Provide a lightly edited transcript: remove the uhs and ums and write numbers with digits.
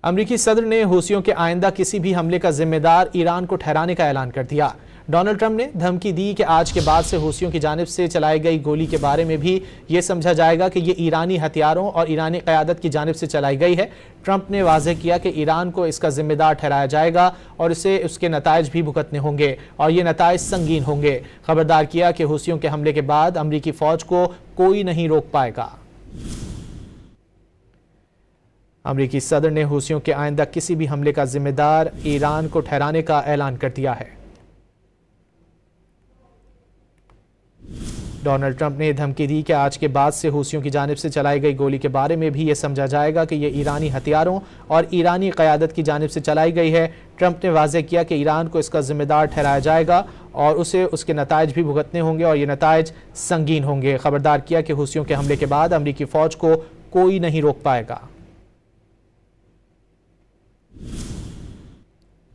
अमरीकी सदर ने हूसियों के आइंदा किसी भी हमले का जिम्मेदार ईरान को ठहराने का ऐलान कर दिया। डोनाल्ड ट्रंप ने धमकी दी कि आज के बाद से हूसियों की जानिब से चलाई गई गोली के बारे में भी ये समझा जाएगा कि ये ईरानी हथियारों और ईरानी क़यादत की जानिब से चलाई गई है। ट्रंप ने वाज़ेह किया कि ईरान को इसका जिम्मेदार ठहराया जाएगा और इसे उसके नताइज भी भुगतने होंगे और ये नताइज संगीन होंगे। खबरदार किया कि हूसियों के हमले के बाद अमरीकी फ़ौज को कोई नहीं रोक पाएगा। अमरीकी सदर ने हूसियों के आइंदा किसी भी हमले का जिम्मेदार ईरान को ठहराने का ऐलान कर दिया है। डोनाल्ड ट्रंप ने धमकी दी कि आज के बाद से हूसियों की जानिब से चलाई गई गोली के बारे में भी ये समझा जाएगा कि यह ईरानी हथियारों और ईरानी क़यादत की जानिब से चलाई गई है। ट्रंप ने वाज़ेह किया कि ईरान को इसका जिम्मेदार ठहराया जाएगा और उसे उसके नताइज भी भुगतने होंगे और ये नताइज संगीन होंगे। खबरदार किया कि हूसियों के हमले के बाद अमरीकी फ़ौज को कोई नहीं रोक पाएगा।